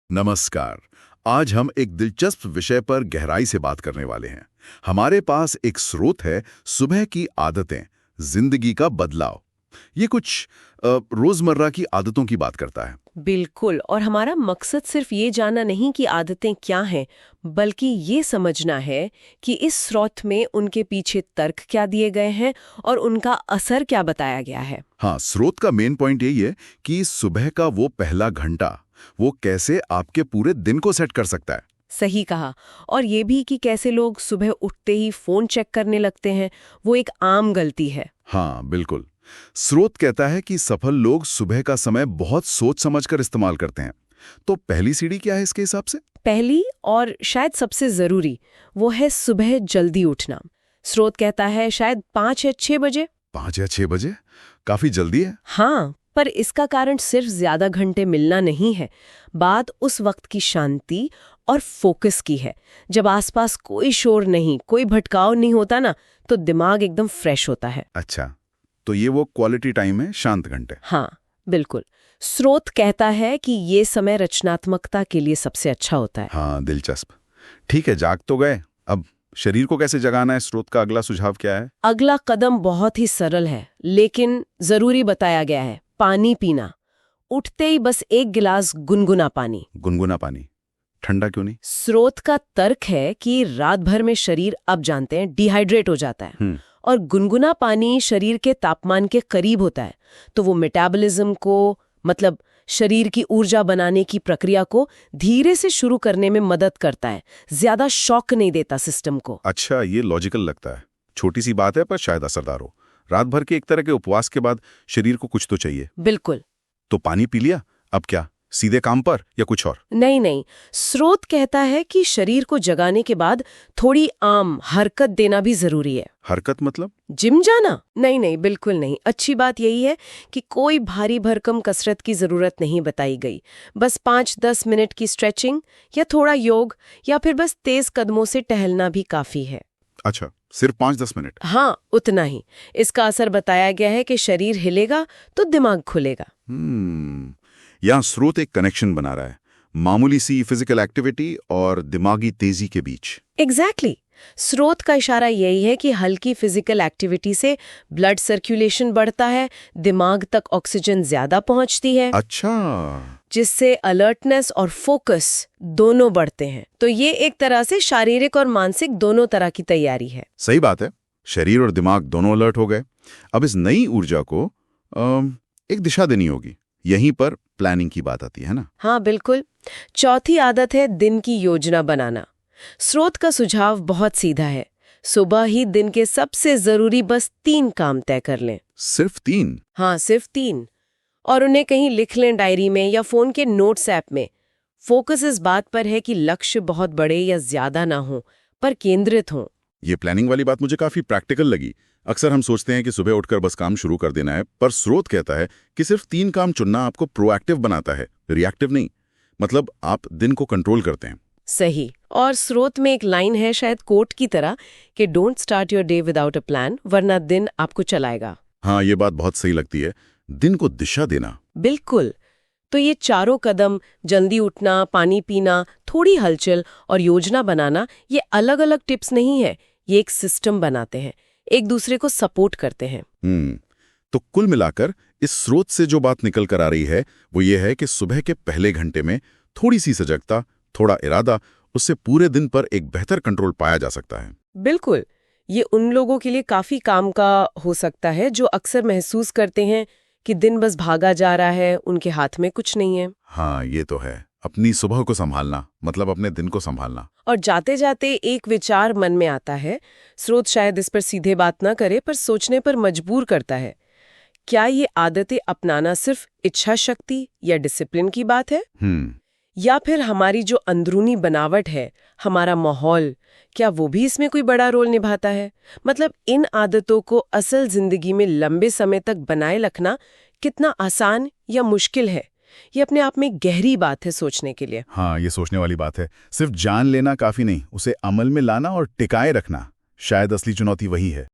नमस्कार। आज हम एक दिलचस्प विषय पर गहराई से बात करने वाले हैं। हमारे पास एक स्रोत है, सुबह की आदतें, जिंदगी का बदलाव। ये कुछ रोजमर्रा की आदतों की बात करता है। बिल्कुल। और हमारा मकसद सिर्फ ये जानना नहीं कि आदतें क्या हैं, बल्कि ये समझना है कि इस स्रोत में उनके पीछे तर्क क्या दिए गए हैं और उनका असर क्या बताया गया है। हाँ, स्रोत का मेन पॉइंट यही है कि सुबह का वो पहला घंटा वो कैसे आपके पूरे दिन को सेट कर सकता है। सही कहा। और ये भी कि कैसे लोग सुबह उठते ही फोन चेक करने लगते हैं, वो एक आम गलती है। हाँ, बिल्कुल। स्रोत कहता है कि सफल लोग सुबह का समय बहुत सोच समझकर इस्तेमाल करते हैं। तो पहली सीढ़ी क्या है इसके हिसाब से? पहली और शायद सबसे जरूरी वो है सुबह जल्दी उठना। स्रोत कहता है शायद 5 या 6 बजे। 5 या 6 बजे काफी जल्दी है। हाँ, पर इसका कारण सिर्फ ज्यादा घंटे मिलना नहीं है। बात उस वक्त की शांति और फोकस की है। जब आसपास कोई शोर नहीं, कोई भटकाव नहीं होता ना, तो दिमाग एकदम फ्रेश होता है। अच्छा, तो ये वो क्वालिटी टाइम है, शांत घंटे। हाँ, बिल्कुल। स्रोत कहता है कि ये समय रचनात्मकता के लिए सबसे अच्छा होता है। हाँ, दिलचस्प। ठीक है, जाग तो गए, अब शरीर को कैसे जगाना है? स्रोत का अगला सुझाव क्या है? अगला कदम बहुत ही सरल है, लेकिन जरूरी बताया गया है। पानी पीना। उठते ही बस 1 गिलास गुनगुना पानी। गुनगुना पानी? ठंडा क्यों नहीं? स्रोत का तर्क है कि रात भर में शरीर, अब जानते हैं, डिहाइड्रेट हो जाता है और गुनगुना पानी शरीर के तापमान के करीब होता है, तो वो मेटाबॉलिज्म को, मतलब शरीर की ऊर्जा बनाने की प्रक्रिया को धीरे से शुरू करने में मदद करता है, ज्यादा शॉक नहीं देता सिस्टम को। अच्छा, ये लॉजिकल लगता है। छोटी सी बात है पर शायद असरदार हो। रात भर के एक तरह के उपवास के बाद शरीर को कुछ तो चाहिए। बिल्कुल। तो पानी पी लिया, अब क्या सीधे काम पर या कुछ और? नहीं नहीं, स्रोत कहता है कि शरीर को जगाने के बाद थोड़ी आम हरकत देना भी जरूरी है। हरकत मतलब? जिम जाना? नहीं नहीं, बिल्कुल नहीं। अच्छी बात यही है कि कोई भारी भरकम कसरत की जरूरत नहीं बताई गई। बस 5-10 मिनट की स्ट्रेचिंग या थोड़ा योग या फिर बस तेज कदमों से टहलना भी काफी है। अच्छा, सिर्फ 5-10 मिनट? हाँ, उतना ही। इसका असर बताया गया है कि शरीर हिलेगा तो दिमाग खुलेगा। यहाँ स्रोत एक कनेक्शन बना रहा है, मामूली सी फिजिकल एक्टिविटी और दिमागी तेजी के बीच। एग्जैक्टली। स्रोत का इशारा यही है कि हल्की फिजिकल एक्टिविटी से ब्लड सर्कुलेशन बढ़ता है, दिमाग तक ऑक्सीजन ज्यादा पहुंचती है। अच्छा, जिससे अलर्टनेस और फोकस दोनों बढ़ते हैं। तो ये एक तरह से शारीरिक और मानसिक दोनों तरह की तैयारी है। सही बात है। शरीर और दिमाग दोनों अलर्ट हो गए। अब इस नई ऊर्जा को एक दिशा देनी होगी। यहीं पर प्लानिंग की बात आती है ना? हाँ, बिल्कुल। चौथी आदत है दिन की योजना बनाना। स्रोत का सुझाव बहुत सीधा है। सुबह ही दिन के सबसे जरूरी बस 3 काम तय कर लें। सिर्फ 3? हाँ, सिर्फ 3। और उन्हें कहीं लिख लें, डायरी में या फोन के नोट्स ऐप में। फोकस इस बात पर है कि लक्ष्य बहुत बड़े या ज्यादा ना हो, पर केंद्रित हों। ये प्लानिंग वाली बात मुझे काफी प्रैक्टिकल लगी। अक्सर हम सोचते हैं कि सुबह उठकर बस काम शुरू कर देना है, पर स्रोत कहता है कि सिर्फ 3 काम चुनना आपको प्रोएक्टिव बनाता है, रिएक्टिव नहीं। मतलब आप दिन को कंट्रोल करते हैं। सही। और स्रोत में एक लाइन है, शायद कोट की तरह, कि don't start your day without a plan, वरना दिन आपको चलाएगा। हाँ, ये बात बहुत सही लगती है। दिन को दिशा देना। बिल्कुल। तो ये चारों कदम, जल्दी उठना, पानी पीना, थोड़ी हलचल और योजना बनाना, ये अलग अलग टिप्स नहीं है, ये एक सिस्टम बनाते हैं, एक दूसरे को सपोर्ट करते हैं। तो कुल मिलाकर इस स्रोत से जो बात निकल कर आ रही है वो ये है कि सुबह के पहले घंटे में थोड़ी सी सजगता, थोड़ा इरादा, उससे पूरे दिन पर एक बेहतर कंट्रोल पाया जा सकता है। बिल्कुल। ये उन लोगों के लिए काफी काम का हो सकता है जो अक्सर महसूस करते हैं कि दिन बस भागा जा रहा है, उनके हाथ में कुछ नहीं है। हाँ, ये तो है। अपनी सुबह को संभालना मतलब अपने दिन को संभालना। और जाते जाते एक विचार मन में आता है। स्रोत शायद इस पर सीधे बात ना करे, पर सोचने पर मजबूर करता है। क्या ये आदतें अपनाना सिर्फ इच्छा शक्ति या डिसिप्लिन की बात है, या फिर हमारी जो अंदरूनी बनावट है, हमारा माहौल, क्या वो भी इसमें कोई बड़ा रोल निभाता है? मतलब इन आदतों को असल जिंदगी में लंबे समय तक बनाए रखना कितना आसान या मुश्किल है, ये अपने आप में गहरी बात है सोचने के लिए। हाँ, ये सोचने वाली बात है। सिर्फ जान लेना काफी नहीं, उसे अमल में लाना और टिकाए रखना, शायद असली चुनौती वही है।